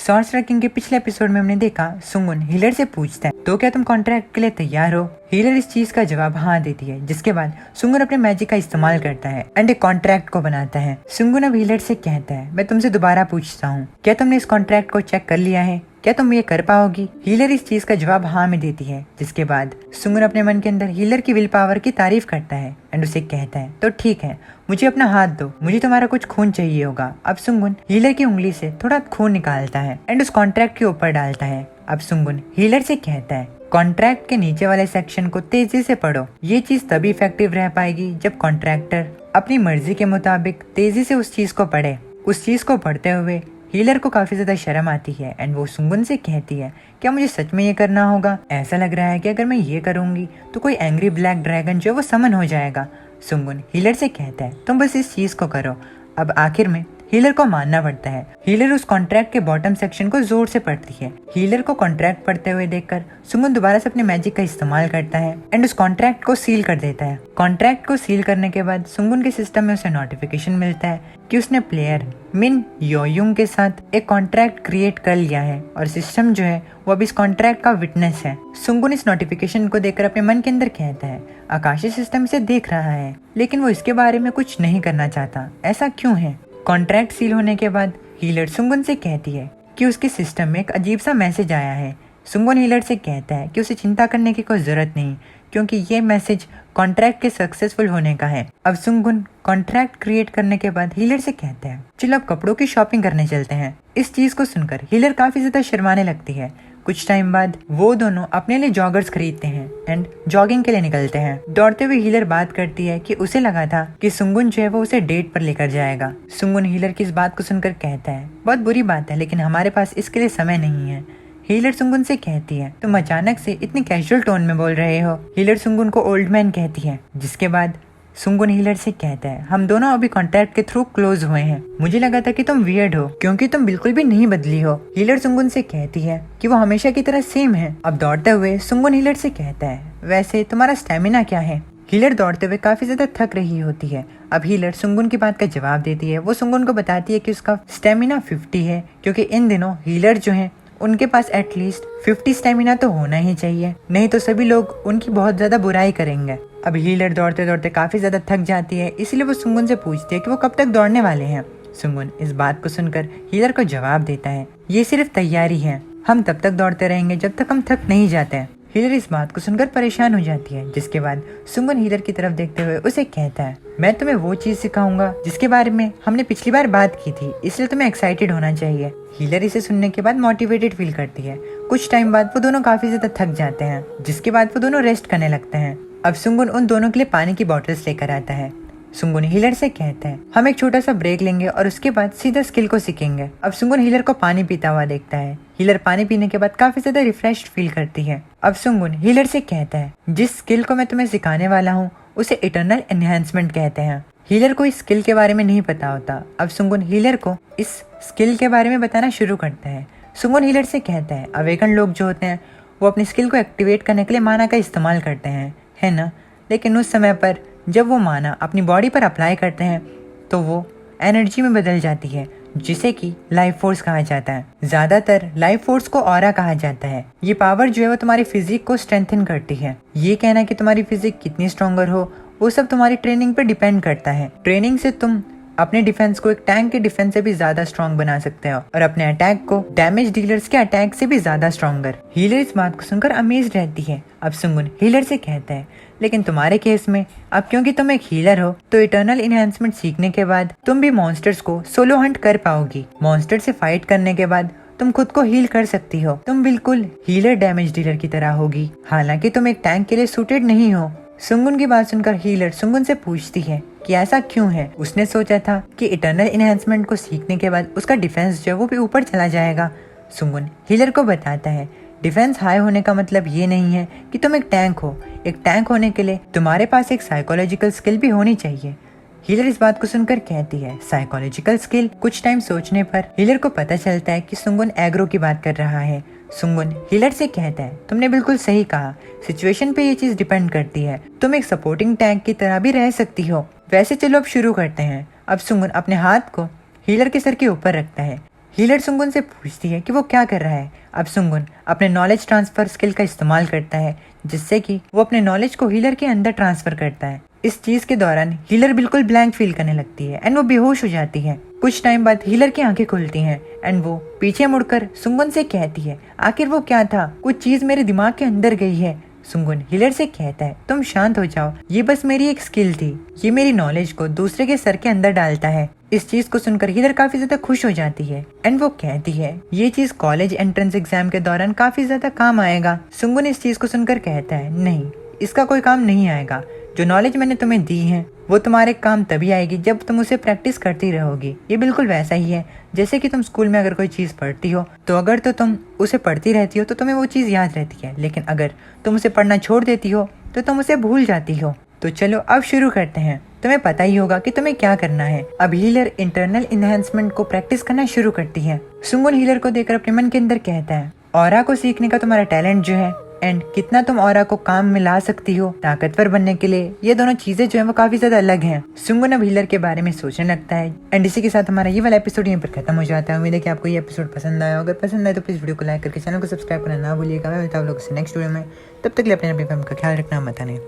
Swords ranking के पिछले episode में हमने देखा सुंगुन हीलर से पूछता है तो क्या तुम कॉन्ट्रैक्ट के लिए तैयार हो। हीलर इस चीज का जवाब हाँ देती है, जिसके बाद सुंगुन अपने मैजिक का इस्तेमाल करता है एंड एक कॉन्ट्रैक्ट को बनाता है। सुंगुन अब हीलर से कहता है मैं तुमसे दोबारा पूछता हूँ, क्या तुमने इस कॉन्ट्रैक्ट को चेक कर लिया है, क्या तुम ये कर पाओगी। हीलर इस चीज का जवाब हाँ में देती है, जिसके बाद सुंगुन अपने मन के अंदर हीलर की विल पावर की तारीफ करता है एंड उसे कहता है तो ठीक है, मुझे अपना हाथ दो, मुझे तुम्हारा कुछ खून चाहिए होगा। अब सुंगुन हीलर की उंगली से थोड़ा खून निकालता है एंड उस कॉन्ट्रैक्ट के ऊपर डालता है। अब सुंगुन हीलर से कहता है कॉन्ट्रैक्ट के नीचे वाले सेक्शन को तेजी से पढ़ो, ये चीज तभी इफेक्टिव रह पाएगी जब कॉन्ट्रैक्टर अपनी मर्जी के मुताबिक तेजी से उस चीज को पढ़े। उस चीज को पढ़ते हुए हीलर को काफी ज्यादा शर्म आती है एंड वो सुंगुन से कहती है क्या मुझे सच में ये करना होगा, ऐसा लग रहा है कि अगर मैं ये करूंगी तो कोई एंग्री ब्लैक ड्रैगन जो है वो समन हो जाएगा। सुंगुन हीलर से कहता है तुम बस इस चीज को करो। अब आखिर में हीलर को मानना पड़ता है। हीलर उस कॉन्ट्रैक्ट के बॉटम सेक्शन को जोर से पढ़ती है। हीलर को कॉन्ट्रैक्ट पढ़ते हुए देखकर सुंगुन दोबारा से अपने मैजिक का इस्तेमाल करता है एंड उस कॉन्ट्रैक्ट को सील कर देता है। कॉन्ट्रैक्ट को सील करने के बाद सुंगुन के सिस्टम में उसे नोटिफिकेशन मिलता है कि उसने प्लेयर मिन योयुंग के साथ एक कॉन्ट्रैक्ट क्रिएट कर लिया है और सिस्टम जो है वो अब इस कॉन्ट्रैक्ट का विटनेस है। सुंगुन इस नोटिफिकेशन को देखकर अपने मन के अंदर कहता है आकाशीय सिस्टम इसे देख रहा है, लेकिन वो इसके बारे में कुछ नहीं करना चाहता, ऐसा क्यों है। कॉन्ट्रैक्ट सील होने के बाद हीलर सुंगुन से कहती है कि उसके सिस्टम में एक अजीब सा मैसेज आया है। सुंगुन हीलर से कहता है कि उसे चिंता करने की कोई जरूरत नहीं, क्योंकि ये मैसेज कॉन्ट्रैक्ट के सक्सेसफुल होने का है। अब सुंगुन कॉन्ट्रैक्ट क्रिएट करने के बाद हीलर से कहता है चलो अब कपड़ों की शॉपिंग करने चलते हैं। इस चीज को सुनकर हीलर काफी ज्यादा शर्माने लगती है। कुछ टाइम बाद वो दोनों अपने लिए जॉगर्स खरीदते हैं एंड जॉगिंग के लिए निकलते हैं। दौड़ते हुए हीलर बात करती है कि उसे लगा था कि सुंगुन जो है वो उसे डेट पर लेकर जाएगा। सुंगुन हीलर की इस बात को सुनकर कहता है बहुत बुरी बात है, लेकिन हमारे पास इसके लिए समय नहीं है। हीलर सुंगुन से कहती है तुम अचानक से इतनी कैजुअल टोन में बोल रहे हो। हीलर सुंगुन को ओल्ड मैन कहती है, जिसके बाद सुंगुन हीलर से कहता है हम दोनों अभी कॉन्ट्रैक्ट के थ्रू क्लोज हुए हैं, मुझे लगा था कि तुम वियर्ड हो क्योंकि तुम बिल्कुल भी नहीं बदली हो। हीलर सुंगुन से कहती है कि वो हमेशा की तरह सेम है। अब दौड़ते हुए सुंगुन हीलर से कहता है वैसे तुम्हारा स्टेमिना क्या है। हीलर दौड़ते हुए काफी ज्यादा थक रही होती है। अब हीलर सुंगुन की बात का जवाब देती है। वो सुंगुन को बताती है कि उसका स्टेमिना 50 है, क्योंकि इन दिनों हीलर जो है उनके पास एटलीस्ट 50 स्टेमिना तो होना ही चाहिए, नहीं तो सभी लोग उनकी बहुत ज्यादा बुराई करेंगे। अब हीलर दौड़ते दौड़ते काफी ज्यादा थक जाती है, इसलिए वो सुंगुन से पूछती है कि वो कब तक दौड़ने वाले हैं। सुंगुन इस बात को सुनकर हीलर को जवाब देता है ये सिर्फ तैयारी है, हम तब तक दौड़ते रहेंगे जब तक हम थक नहीं जाते। हीलर इस बात को सुनकर परेशान हो जाती है, जिसके बाद सुंगुन हीलर की तरफ देखते हुए उसे कहता है मैं तुम्हें वो चीज सिखाऊंगा जिसके बारे में हमने पिछली बार बात की थी, इसलिए तुम्हें एक्साइटेड होना चाहिए। हीलर इसे सुनने के बाद मोटिवेटेड फील करती है। कुछ टाइम बाद वो दोनों काफी ज्यादा थक जाते हैं, जिसके बाद वो दोनों रेस्ट करने लगते हैं। अब सुंगुन उन दोनों के लिए पानी की बॉटल्स लेकर आता है। सुंगुन हीलर से कहता है हम एक छोटा सा ब्रेक लेंगे और उसके बाद सीधा स्किल को सीखेंगे। अब सुंगुन हीलर को पानी पीता हुआ देखता है। हीलर पानी पीने के बाद काफी ज्यादा रिफ्रेश्ड फील करती है। अब सुंगुन हीलर से कहता है जिस स्किल को मैं तुम्हें सिखाने वाला हूँ उसे इटर्नल एनहांसमेंट कहते हैं। हीलर को इस स्किल के बारे में नहीं पता होता। अब सुंगुन हीलर को इस स्किल के बारे में बताना शुरू करता है। सुंगुन हीलर से कहता है अवेकन लोग जो होते हैं वो अपनी स्किल को एक्टिवेट करने के लिए माना का इस्तेमाल करते हैं, है ना, लेकिन उस समय पर जब वो माना अपनी बॉडी पर अप्लाई करते हैं तो वो एनर्जी में बदल जाती है, जिसे कि लाइफ फोर्स कहा जाता है। ज्यादातर लाइफ फोर्स को ऑरा कहा जाता है। ये पावर जो है वो तुम्हारी फिजिक को स्ट्रेंथन करती है। ये कहना कि तुम्हारी फिजिक कितनी स्ट्रॉन्गर हो वो सब तुम्हारी ट्रेनिंग पे डिपेंड करता है। ट्रेनिंग से तुम अपने डिफेंस को एक टैंक के डिफेंस से भी ज्यादा स्ट्रॉन्ग बना सकते हो और अपने अटैक को डैमेज डीलर्स के अटैक से भी ज्यादा स्ट्रॉन्गर। हीलर इस बात को सुनकर अमेज्ड रहती है। अब सुंगुन हीलर से कहता है लेकिन तुम्हारे केस में अब क्योंकि तुम एक हीलर हो तो इटर्नल इनहेंसमेंट सीखने के बाद तुम भी मॉन्स्टर्स को सोलो हंट कर पाओगी। मॉन्स्टर से फाइट करने के बाद तुम खुद को हील कर सकती हो। तुम बिल्कुल हीलर डैमेज डीलर की तरह होगी, हालांकि तुम एक टैंक के लिए सूटेड नहीं हो। सुंगुन की बात सुनकर हीलर सुंगुन से पूछती है कि ऐसा क्यों है। उसने सोचा था कि इटर्नल इनहेंसमेंट को सीखने के बाद उसका डिफेंस जो है वो भी ऊपर चला जाएगा। सुंगुन हीलर को बताता है डिफेंस हाई होने का मतलब ये नहीं है कि तुम एक टैंक हो। एक टैंक होने के लिए तुम्हारे पास एक साइकोलॉजिकल स्किल भी होनी चाहिए। हीलर इस बात को सुनकर कहती है साइकोलॉजिकल स्किल। कुछ टाइम सोचने पर हीलर को पता चलता है कि सुंगुन एग्रो की बात कर रहा है। सुंगुन हीलर से कहता है तुमने बिल्कुल सही कहा, सिचुएशन पे ये चीज डिपेंड करती है, तुम एक सपोर्टिंग टैंक की तरह भी रह सकती हो। वैसे चलो अब शुरू करते हैं। अब सुंगुन अपने हाथ को हीलर के सर के ऊपर रखता है। हीलर सुंगुन से पूछती है कि वो क्या कर रहा है। अब सुंगुन अपने नॉलेज ट्रांसफर स्किल का इस्तेमाल करता है, जिससे कि वो अपने नॉलेज को हीलर के अंदर ट्रांसफर करता है। इस चीज के दौरान हीलर बिल्कुल ब्लैंक फील करने लगती है एंड वो बेहोश हो जाती है। कुछ टाइम बाद हीलर की आंखें खुलती हैं एंड वो पीछे मुड़कर सुंगुन से कहती है, आखिर वो क्या था, कुछ चीज मेरे दिमाग के अंदर गई है। सुंगुन हीलर से कहता है, तुम शांत हो जाओ, ये बस मेरी एक स्किल थी, ये मेरी नॉलेज को दूसरे के सर के अंदर डालता है। इस चीज को सुनकर हीलर काफी ज्यादा खुश हो जाती है एंड वो कहती है, ये चीज कॉलेज एंट्रेंस एग्जाम के दौरान काफी ज्यादा काम आएगा। सुंगुन इस चीज को सुनकर कहता है, नहीं, इसका कोई काम नहीं आएगा। जो नॉलेज मैंने तुम्हें दी है वो तुम्हारे काम तभी आएगी जब तुम उसे प्रैक्टिस करती रहोगी। ये बिल्कुल वैसा ही है जैसे कि तुम स्कूल में अगर कोई चीज पढ़ती हो तो अगर तो तुम उसे पढ़ती रहती हो तो तुम्हें वो चीज याद रहती है, लेकिन अगर तुम उसे पढ़ना छोड़ देती हो तो तुम उसे भूल जाती हो। तो चलो अब शुरू करते हैं। तुम्हें पता ही होगा कि तुम्हें क्या करना है। अब हीलर इंटरनल इनहेंसमेंट को प्रैक्टिस करना शुरू करती है। सुंगुन हीलर को देखकर अपने मन के अंदर कहता है, ऑरा को सीखने का तुम्हारा टैलेंट जो है एंड कितना तुम ऑरा को काम में ला सकती हो ताकतवर बनने के लिए, ये दोनों चीजें जो है वो काफी ज्यादा अलग हैं। सुंगुन अब हीलर के बारे में सोचने लगता है एंड इसी के साथ हमारा ये वाला एपिसोड यहीं पर खत्म हो जाता है। उम्मीद है कि आपको ये एपिसोड पसंद आया। अगर पसंद आए तो प्लीज वीडियो को लाइक करके चैनल को सब्सक्राइब करना ना भूलिएगा। मैं मिलता हूं लोगों से नेक्स्ट वीडियो में, तब तक के लिए अपने फैमिली का ख्याल रखना मत आने।